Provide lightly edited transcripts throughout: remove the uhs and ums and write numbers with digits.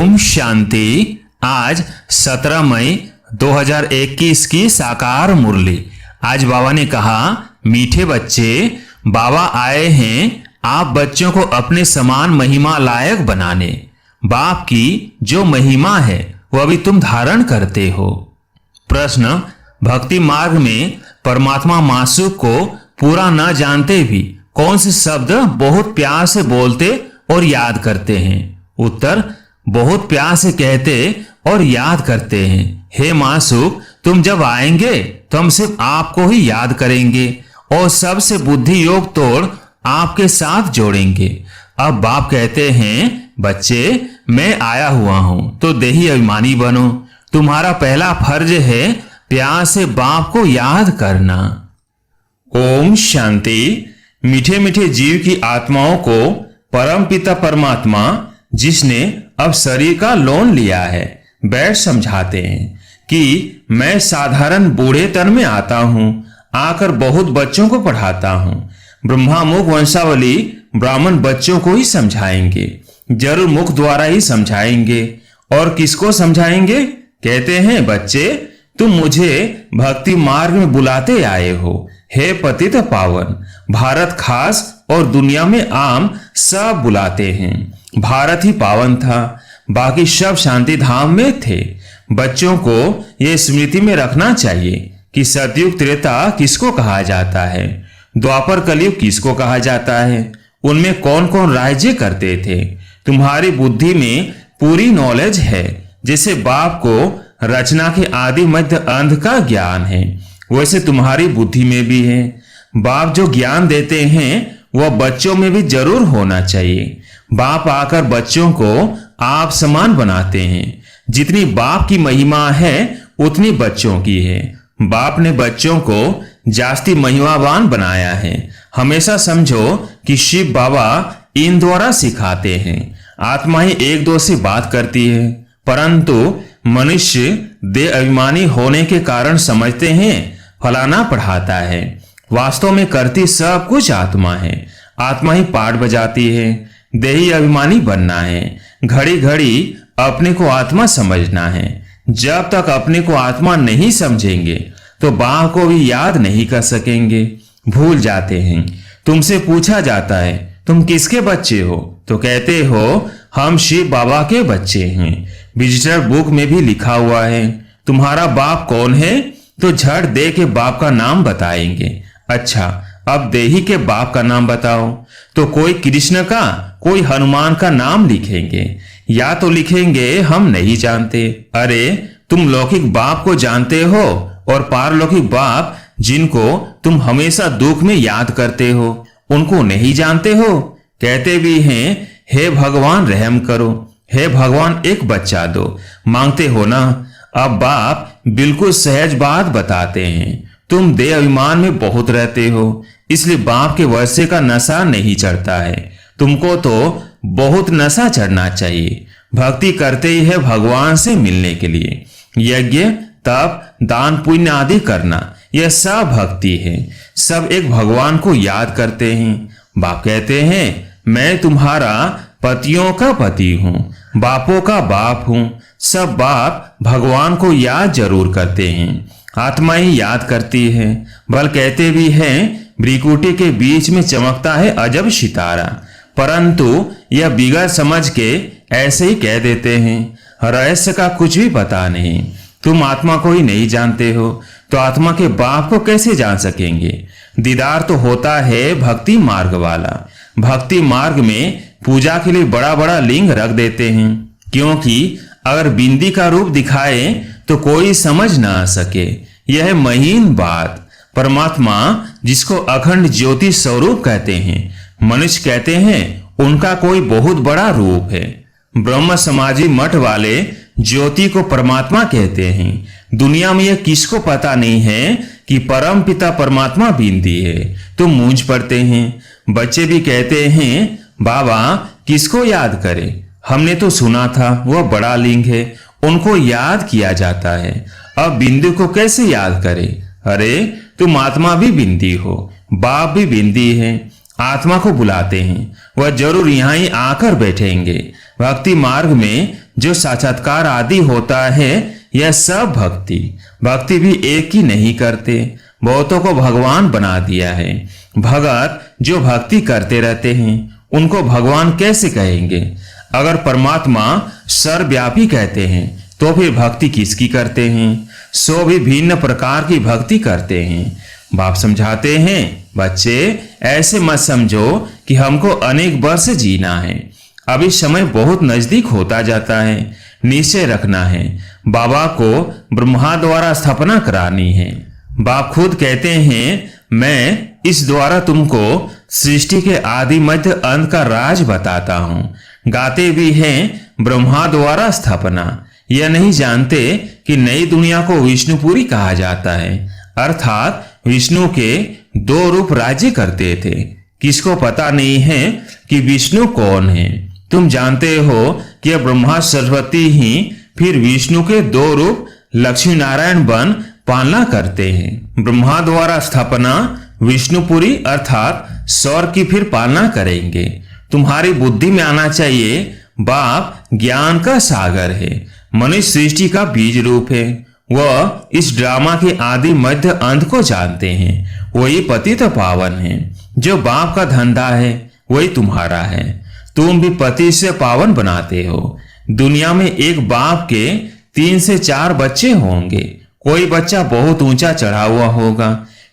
ओम शांति। आज 17 मई 2021 की साकार मुरली। आज बाबा ने कहा, मीठे बच्चे, बाबा आए हैं आप बच्चों को अपने समान महिमा लायक बनाने। बाप की जो महिमा है वह भी तुम धारण करते हो। प्रश्न, भक्ति मार्ग में परमात्मा मासूक को पूरा न जानते भी कौन से शब्द बहुत प्यार से बोलते और याद करते हैं? उत्तर, बहुत प्यार से कहते और याद करते हैं। हे मासूक, तुम जब आएंगे तो हम सिर्फ आपको ही याद करेंगे और सबसे बुद्धि योग तोड़ आपके साथ जोड़ेंगे। अब बाप कहते हैं, बच्चे, मैं आया हुआ हूं तो देही अभिमानी बनो। तुम्हारा पहला फर्ज है प्यार से बाप को याद करना। ओम शांति। मीठे मीठे जीव की आत्माओं को परम पिता परमात्मा, जिसने अब शरीर का लोन लिया है, बैठ समझाते हैं कि मैं साधारण बूढ़े तन में आता हूं, आकर बहुत बच्चों को पढ़ाता हूं। ब्रह्मा मुख वंशावली ब्राह्मण बच्चों को ही समझाएंगे, जरूर मुख द्वारा ही समझाएंगे। और किसको समझाएंगे? कहते हैं, बच्चे, तुम मुझे भक्ति मार्ग में बुलाते आए हो। हे पतित पावन, भारत खास और दुनिया में आम सब बुलाते हैं। भारत ही पावन था, बाकी सब शांति धाम में थे। बच्चों को यह स्मृति में रखना चाहिए कि सतयुग त्रेता किसको कहा जाता है, द्वापर कलयुग किसको कहा जाता है, उनमें कौन कौन राज्य करते थे। तुम्हारी बुद्धि में पूरी नॉलेज है। जैसे बाप को रचना के आदि मध्य अंत का ज्ञान है, वैसे तुम्हारी बुद्धि में भी है। बाप जो ज्ञान देते हैं वह बच्चों में भी जरूर होना चाहिए। बाप आकर बच्चों को आप समान बनाते हैं। जितनी बाप की महिमा है उतनी बच्चों की है। बाप ने बच्चों को जास्ती महिमावान बनाया है। हमेशा समझो कि शिव बाबा इन द्वारा सिखाते हैं। आत्मा ही एक दो से बात करती है, परंतु मनुष्य देह अभिमानी होने के कारण समझते हैं फलाना पढ़ाता है। वास्तव में करती सब कुछ आत्मा है। आत्मा ही पाठ बजाती है। देही अभिमानी बनना है, घड़ी घड़ी अपने को आत्मा समझना है। जब तक अपने को आत्मा नहीं समझेंगे तो बाप को भी याद नहीं कर सकेंगे, भूल जाते हैं। तुमसे पूछा जाता है, तुम किसके बच्चे हो? तो कहते हो, हम शिव बाबा के बच्चे हैं। विजिटर बुक में भी लिखा हुआ है। तुम्हारा बाप कौन है? तो झट दे के बाप का नाम बताएंगे। अच्छा, अब देही के बाप का नाम बताओ। तो कोई कृष्ण का, कोई हनुमान का नाम लिखेंगे, या तो लिखेंगे हम नहीं जानते। अरे, तुम लौकिक बाप को जानते हो और पारलौकिक बाप जिनको तुम हमेशा दुख में याद करते हो, उनको नहीं जानते हो। कहते भी हैं, हे भगवान रहम करो, हे भगवान एक बच्चा दो, मांगते हो ना। अब बाप बिल्कुल सहज बात बताते हैं। तुम देह अभिमान में बहुत रहते हो, इसलिए बाप के वर्षे का नशा नहीं चढ़ता है। तुमको तो बहुत नशा चढ़ना चाहिए। भक्ति करते ही है भगवान से मिलने के लिए। यज्ञ, तप, दान, पुण्य आदि करना, यह सब भक्ति है। सब एक भगवान को याद करते हैं। बाप कहते हैं, मैं तुम्हारा पतियों का पति हूं, बापों का बाप हूं। सब बाप भगवान को याद जरूर करते हैं। आत्मा ही याद करती है। बल कहते भी हैं, भ्रिकुटी के बीच में चमकता है अजब सितारा, परंतु यह बिगड़ समझ के ऐसे ही कह देते हैं। रहस्य का कुछ भी पता नहीं। तुम आत्मा को ही नहीं जानते हो तो आत्मा के बाप को कैसे जान सकेंगे? दीदार तो होता है भक्ति मार्ग वाला। भक्ति मार्ग में पूजा के लिए बड़ा बड़ा लिंग रख देते हैं, क्योंकि अगर बिंदी का रूप दिखाए तो कोई समझ ना सके। यह है महीन बात। परमात्मा जिसको अखंड ज्योति स्वरूप कहते हैं, मनुष्य कहते हैं उनका कोई बहुत बड़ा रूप है। ब्रह्म समाजी मठ वाले ज्योति को परमात्मा कहते हैं। दुनिया में यह किसको पता नहीं है कि परम पिता परमात्मा बिंदी है, तो मूंझ पड़ते हैं। बच्चे भी कहते हैं, बाबा किसको याद करें? हमने तो सुना था वह बड़ा लिंग है, उनको याद किया जाता है। अब बिंदु को कैसे याद करें? अरे, तुम आत्मा भी बिंदी हो, बाप भी बिंदी है। आत्मा को बुलाते हैं, वह जरूर यहाँ ही आकर बैठेंगे। भक्ति मार्ग में जो साक्षात्कार आदि होता है, यह सब भक्ति भी एक ही नहीं करते, बहुतों को भगवान बना दिया है। भगत जो भक्ति करते रहते हैं उनको भगवान कैसे कहेंगे? अगर परमात्मा सर्वव्यापी कहते हैं तो फिर भक्ति किसकी करते हैं? सो भी भिन्न प्रकार की भक्ति करते हैं। बाप समझाते हैं, बच्चे ऐसे मत समझो कि हमको अनेक वर्ष जीना है, अभी समय बहुत नजदीक होता जाता है। निश्चय रखना है, बाबा को ब्रह्मा द्वारा स्थापना करानी है। बाप खुद कहते हैं, मैं इस द्वारा तुमको सृष्टि के आदि मध्य अंत का राज बताता हूँ। गाते भी हैं ब्रह्मा द्वारा स्थापना। यह नहीं जानते कि नई दुनिया को विष्णुपुरी कहा जाता है, अर्थात विष्णु के दो रूप राज्य करते थे। किसको पता नहीं है कि विष्णु कौन है? तुम जानते हो कि ब्रह्मा सरस्वती ही फिर विष्णु के दो रूप लक्ष्मी नारायण बन पालना करते हैं। ब्रह्मा द्वारा स्थापना विष्णुपुरी अर्थात स्वर्ग की फिर पालना करेंगे। तुम्हारी बुद्धि में आना चाहिए, बाप ज्ञान का सागर है, मनुष्य सृष्टि का बीज रूप है। वह इस ड्रामा के आदि मध्य अंत को जानते हैं। वही पतित पावन है। जो बाप का धंधा है वही तुम्हारा है। तुम भी पति से पावन बनाते हो। दुनिया में एक बाप के 3 से 4 बच्चे होंगे। कोई बच्चा बहुत ऊंचा चढ़ा हुआ होगा,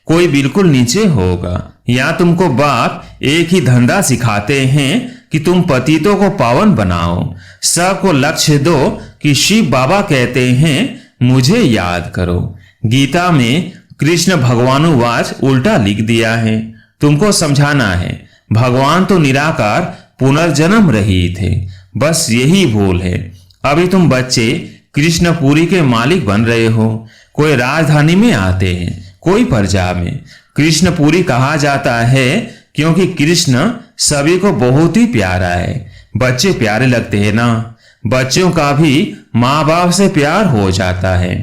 कोई बिल्कुल नीचे होगा। या तुमको बाप एक ही धंधा सिखाते हैं कि तुम पतितों को पावन बनाओ। सबको लक्ष्य दो कि शिव बाबा कहते हैं, मुझे याद करो। गीता में कृष्ण भगवानुवाच उल्टा लिख दिया है। तुमको समझाना है, भगवान तो निराकार पुनर्जन्म रहित है, बस यही भूल है। अभी तुम बच्चे कृष्णपुरी के मालिक बन रहे हो। कोई राजधानी में आते हैं, कोई प्रजा में। कृष्णपुरी कहा जाता है क्योंकि कृष्ण सभी को बहुत ही प्यारा है। बच्चे प्यारे लगते हैं ना। बच्चों का भी माँ बाप से प्यार हो जाता है,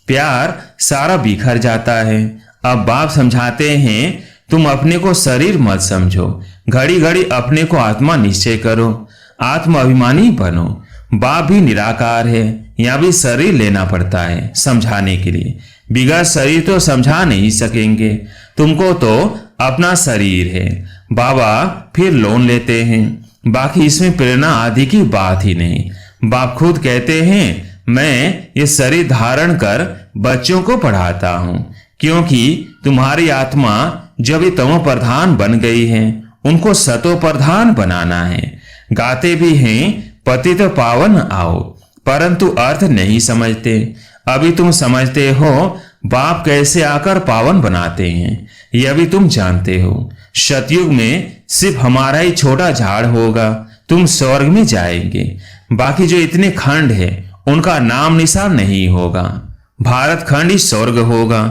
प्यार सारा बिखर जाता है। अब बाप समझाते हैं, तुम अपने को शरीर मत समझो, घड़ी घड़ी अपने को आत्मा निश्चय करो, आत्म अभिमानी बनो। बाप भी निराकार है, यहाँ भी शरीर लेना पड़ता है समझाने के लिए। बिगड़ शरीर तो समझा नहीं सकेंगे। तुमको तो अपना शरीर है, बाबा फिर लोन लेते हैं। बाकी इसमें प्रेरणा आदि की बात ही नहीं। बाप खुद कहते हैं, मैं ये शरीर धारण कर बच्चों को पढ़ाता हूँ, क्योंकि तुम्हारी आत्मा जब ये तमो प्रधान बन गई है, उनको सतो प्रधान बनाना है। गाते भी हैं, पतित पावन आओ, परंतु अर्थ नहीं समझते। अभी तुम समझते हो बाप कैसे आकर पावन बनाते हैं, यह भी तुम जानते हो। सतयुग में सिर्फ हमारा ही छोटा झाड़ होगा, तुम स्वर्ग में जाएंगे। बाकी जो इतने खंड है उनका नाम निशान नहीं होगा। भारत खंड ही स्वर्ग होगा।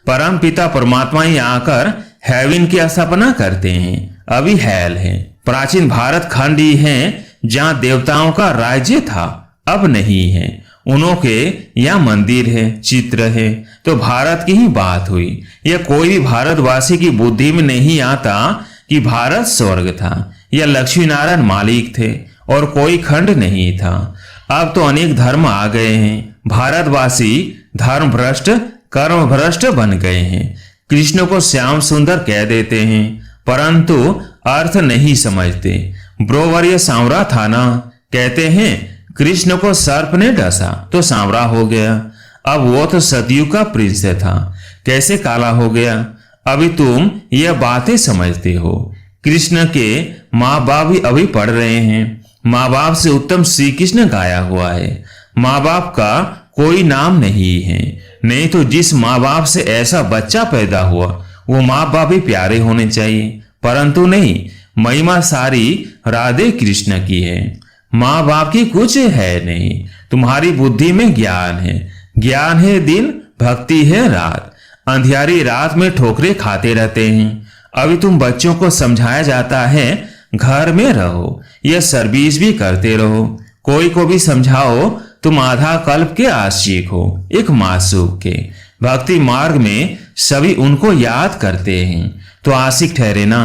परम पिता परमात्मा ही आकर हेवन की स्थापना करते हैं। अभी हेल है। प्राचीन भारत खंड ही है जहाँ देवताओं का राज्य था, अब नहीं है। उन्हों के यहाँ मंदिर है, चित्र है, तो भारत की ही बात हुई। यह कोई भी भारतवासी की बुद्धि में नहीं आता कि भारत स्वर्ग था या लक्ष्मी नारायण मालिक थे और कोई खंड नहीं था। अब तो अनेक धर्म आ गए हैं। भारतवासी धर्म भ्रष्ट कर्म भ्रष्ट बन गए हैं। कृष्ण को श्याम सुंदर कह देते हैं, परंतु अर्थ नहीं समझते। ब्रोवर्य सांवरा था ना, कहते हैं कृष्ण को सर्प ने डसा तो सांवरा हो गया। अब वो तो सतयुग का प्रिंस था, कैसे काला हो गया? अभी तुम यह बातें समझते हो। कृष्ण के माँ बाप भी अभी पढ़ रहे हैं। माँ बाप से उत्तम श्री कृष्ण गाया हुआ है। माँ बाप का कोई नाम नहीं है। नहीं तो जिस माँ बाप से ऐसा बच्चा पैदा हुआ वो माँ बाप भी प्यारे होने चाहिए, परंतु नहीं। महिमा सारी राधे कृष्ण की है, माँ बाप की कुछ है नहीं। तुम्हारी बुद्धि में ज्ञान है, ज्ञान है दिन, भक्ति है रात। अंधियारी रात में ठोकरे खाते रहते हैं। अभी तुम बच्चों को समझाया जाता है घर में रहो, यह सर्विस भी करते रहो। कोई को भी समझाओ, तुम आधा कल्प के आशिक हो, एक मासूक के। भक्ति मार्ग में सभी उनको याद करते हैं तो आशिक ठहरे ना,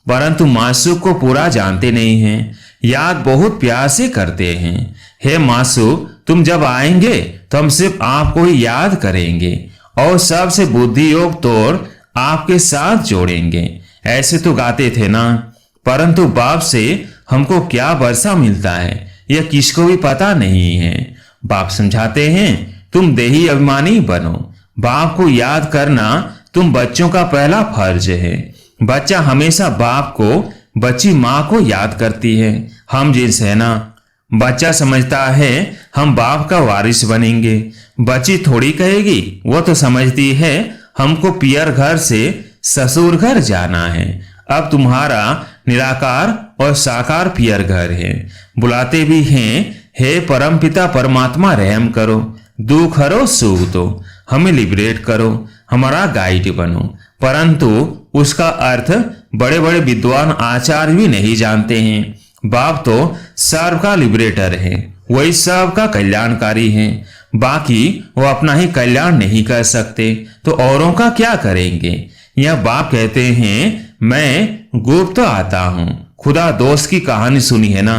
परंतु मासूक को पूरा जानते नहीं हैं। याद बहुत प्यार से करते हैं। हे मासू, तुम जब आएंगे तो हम सिर्फ आपको ही याद करेंगे और सबसे बुद्धि योग तोड़ आपके साथ जोड़ेंगे। ऐसे तो गाते थे ना, परंतु बाप से हमको क्या वर्षा मिलता है यह किसको भी पता नहीं है। बाप समझाते हैं, तुम देही अभिमानी बनो। बाप को याद करना तुम बच्चों का पहला फर्ज है। बच्चा हमेशा बाप को, बच्ची माँ को याद करती है। हम जिस है ना, बच्चा समझता है हम बाप का वारिस बनेंगे। बच्ची थोड़ी कहेगी, वो तो समझती है हमको पियर घर से ससुर घर जाना है। अब तुम्हारा निराकार और साकार पियर घर है। बुलाते भी हैं, हे परमपिता परमात्मा रहम करो, दुख हरो सुख दो, हमें लिबरेट करो, हमारा गाइड बनो। परंतु उसका अर्थ बड़े बड़े विद्वान आचार्य भी नहीं जानते हैं। बाप तो सर्व का लिबरेटर है, वही सब का कल्याणकारी है। बाकी वो अपना ही कल्याण नहीं कर सकते तो औरों का क्या करेंगे। यह बाप कहते हैं, मैं गुप्त आता हूं। खुदा दोस्त की कहानी सुनी है ना।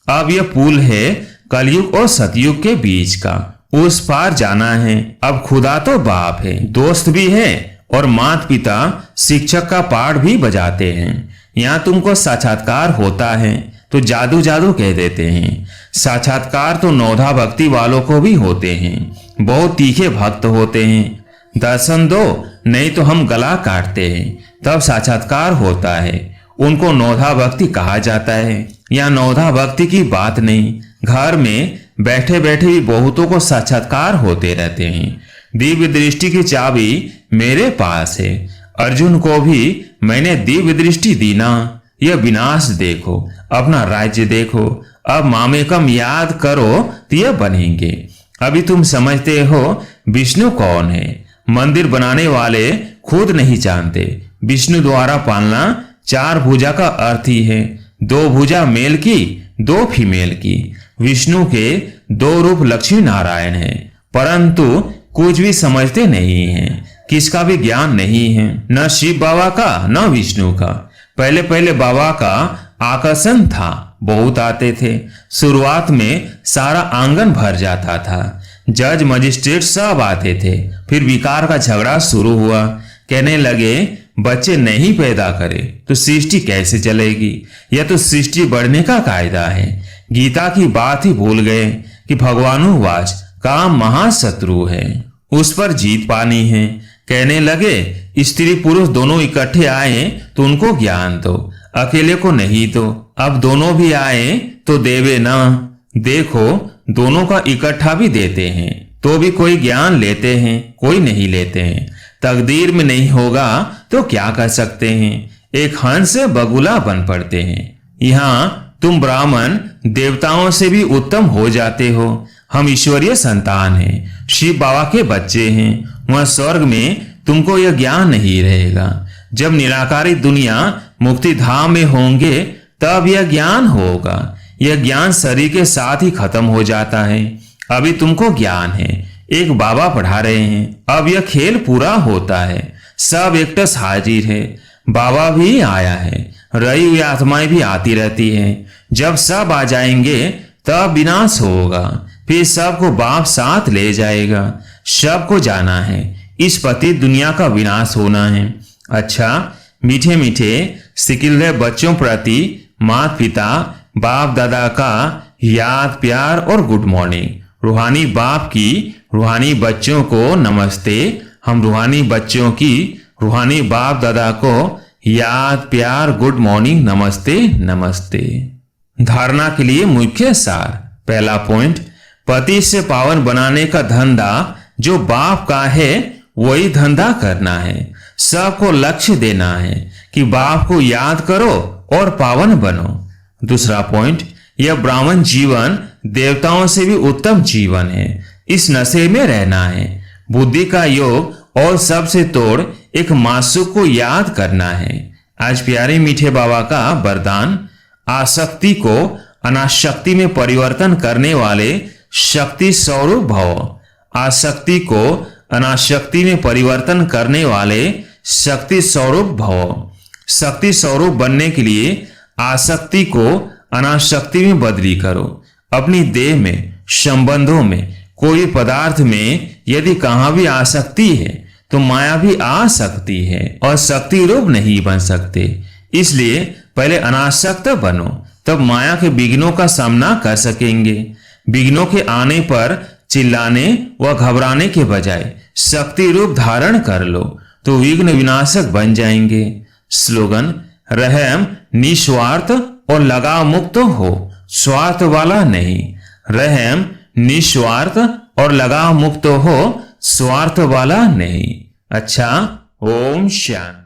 अब यह पुल है कलयुग और सतयुग के बीच का, उस पार जाना है। अब खुदा तो बाप है, दोस्त भी है और माता पिता शिक्षक का पाठ भी बजाते हैं। यहाँ तुमको साक्षात्कार होता है तो जादू जादू कह देते हैं। साक्षात्कार तो नौधा भक्ति वालों को भी होते हैं, बहुत तीखे भक्त होते हैं। दर्शन दो नहीं तो हम गला काटते हैं, तब साक्षात्कार होता है। उनको नौधा भक्ति कहा जाता है। यहाँ नौधा भक्ति की बात नहीं, घर में बैठे बैठे भी बहुतों को साक्षात्कार होते रहते हैं। दिव्य दृष्टि की चाबी मेरे पास है। अर्जुन को भी मैंने दिव्य दृष्टि दी ना। यह विनाश देखो, अपना राज्य देखो, अब मामेकम याद करो तो यह बनेंगे। अभी तुम समझते हो विष्णु कौन है। मंदिर बनाने वाले खुद नहीं जानते। विष्णु द्वारा पालना चार भुजा का अर्थ ही है, दो भुजा मेल की, दो फीमेल की। विष्णु के दो रूप लक्ष्मी नारायण है, परंतु कुछ भी समझते नहीं हैं, किसका भी ज्ञान नहीं है, न शिव बाबा का न विष्णु का। पहले पहले बाबा का आकर्षण था, बहुत आते थे। शुरुआत में सारा आंगन भर जाता था, जज मजिस्ट्रेट सब आते थे। फिर विकार का झगड़ा शुरू हुआ। कहने लगे बच्चे नहीं पैदा करे तो सृष्टि कैसे चलेगी। यह तो सृष्टि बढ़ने का कायदा है। गीता की बात ही भूल गए कि भगवानुवाच काम महाशत्रु है, उस पर जीत पानी है। कहने लगे स्त्री पुरुष दोनों इकट्ठे आए तो उनको ज्ञान दो, अकेले को नहीं दो। अब दोनों भी आए तो देवे ना। देखो दोनों का इकट्ठा भी देते हैं तो भी कोई ज्ञान लेते हैं, कोई नहीं लेते हैं। तकदीर में नहीं होगा तो क्या कर सकते हैं। एक हंस से बगुला बन पड़ते हैं। यहाँ तुम ब्राह्मण देवताओं से भी उत्तम हो जाते हो। हम ईश्वरीय संतान हैं, शिव बाबा के बच्चे हैं। वह स्वर्ग में तुमको यह ज्ञान नहीं रहेगा। जब निराकारी दुनिया मुक्ति धाम में होंगे तब यह ज्ञान होगा। यह ज्ञान शरीर के साथ ही खत्म हो जाता है। अभी तुमको ज्ञान है, एक बाबा पढ़ा रहे हैं। अब यह खेल पूरा होता है, सब एक्टर्स हाजिर है। बाबा भी आया है, रही हुई आत्माएं भी आती रहती हैं। जब सब आ जाएंगे तब विनाश होगा, फिर सबको बाप साथ ले जाएगा। सबको जाना है, इस पति दुनिया का विनाश होना है। अच्छा, मीठे मीठे सिकिलरे बच्चों प्रति माता पिता बाप दादा का याद प्यार और गुड मॉर्निंग। रूहानी बाप की रूहानी बच्चों को नमस्ते। हम रूहानी बच्चों की रूहानी बाप दादा को याद प्यार गुड मॉर्निंग नमस्ते नमस्ते। धारणा के लिए मुख्य सार। पहला पॉइंट, पति से पावन बनाने का धंधा जो बाप का है वही धंधा करना है। सबको लक्ष्य देना है कि बाप को याद करो और पावन बनो। दूसरा पॉइंट, यह ब्राह्मण जीवन देवताओं से भी उत्तम जीवन है। इस नशे में रहना है। बुद्धि का योग और सबसे तोड़ एक मासूक को याद करना है। आज प्यारे मीठे बाबा का वरदान, आसक्ति को अनाशक्ति में परिवर्तन करने वाले शक्ति स्वरूप भव। आसक्ति को अनाशक्ति में परिवर्तन करने वाले शक्ति स्वरूप भव। शक्ति स्वरूप बनने के लिए आसक्ति को अनाशक्ति में बदली करो। अपनी देह में, संबंधों में, कोई पदार्थ में यदि कहां भी आसक्ति है तो माया भी आ सकती है और शक्ति रूप नहीं बन सकते। इसलिए पहले अनासक्त बनो, तब माया के विघ्नों का सामना कर सकेंगे। विघ्नों के आने पर चिल्लाने व घबराने के बजाय शक्ति रूप धारण कर लो तो विघ्न विनाशक बन जाएंगे। स्लोगन: रहम निस्वार्थ और लगाव मुक्त हो, स्वार्थ वाला नहीं। रहम निस्वार्थ और लगाव मुक्त हो, स्वार्थ वाला नहीं। अच्छा, ओम शांति।